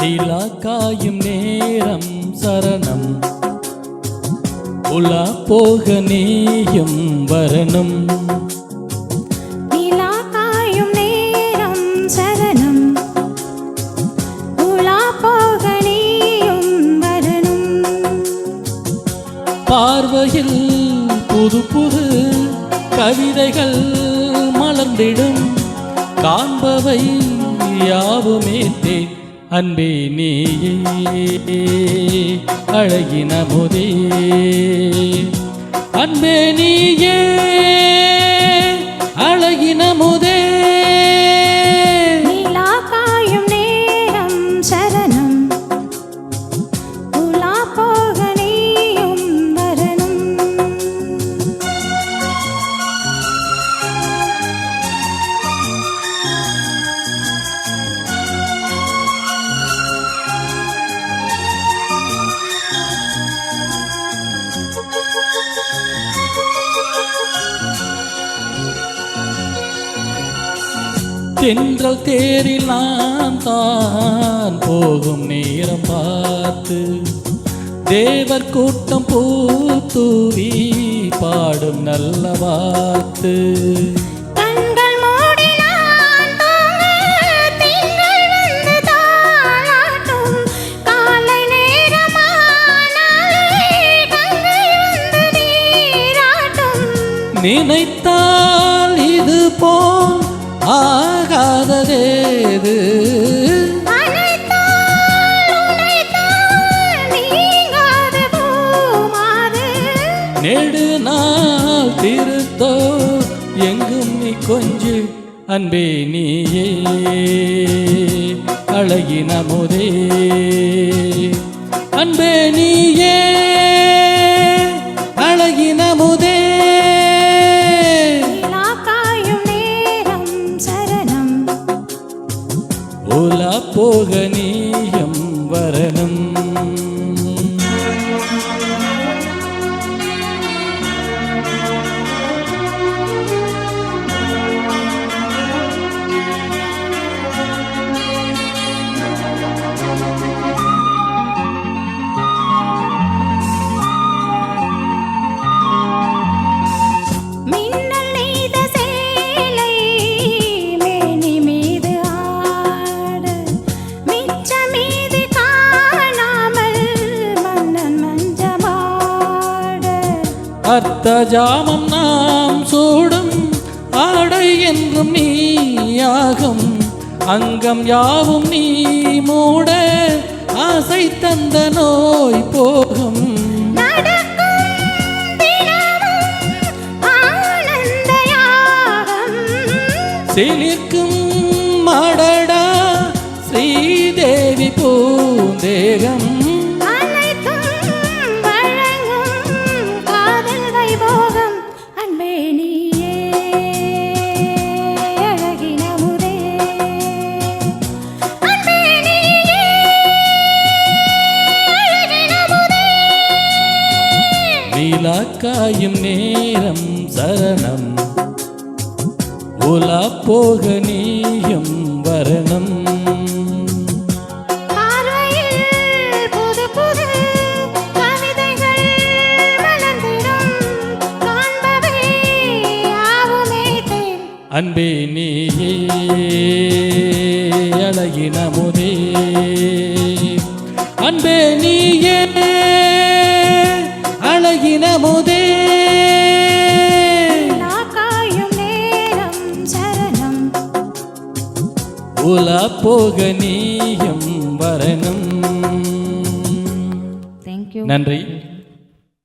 நிலா காயும் நேரம் சரணம் உலா போக நீயும் வரணும். நிலா காயும் நேரம் சரணம் உலா போக நீயும் வரணும். பார்வையில் புது புது கவிதைகள் மலர்ந்திடும் காண்பவை யாவுமே தேன் அன்பே நீயே அழகின முதே அன்பே நீயே அழகின முதே. நிலா காயும் நேரம் சரணம் உலா போக நீயும் வரணும். தென்றல் தேரில் நான் தான் போகும் நேரம் பார்த்து தேவர் கூட்டம் பூத்தூவி பாடும் நல்ல வார்த்து. கண்கள் மூடி நான் தூங்க திங்கள் வந்து தாலாட்டும் காலை நேரமானாலே கங்கை வந்து நீராட்டும். நினைத்தால் இது போல் ஆகாததேது நெடு நாள் திருத்தோ எங்கும் நீ கொஞ்சு அன்பே நீயே அழகின முதே அன்பே நீயே அழகின முதே. உலா போக நீயும் வரணும். அர்த்த ஜாமம் நாம் சூடும் ஆடை என்றும் நீயாகும் அங்கம் யாவும் நீ மூட ஆசை தந்த நோய் போகும். சிலிர்க்கும் மாடடா ஸ்ரீதேவி பூந்தேகம் நிலா காயும் நேரம் சரணம் உலா போக நீயும் வரணும். அன்பே நீயே அழகின முதே அன்பே நீயே அழகின முதே. காயும் நேரம் சரணம் உலா போக நீயும் வரணும். தேங்க்யூ. நன்றி.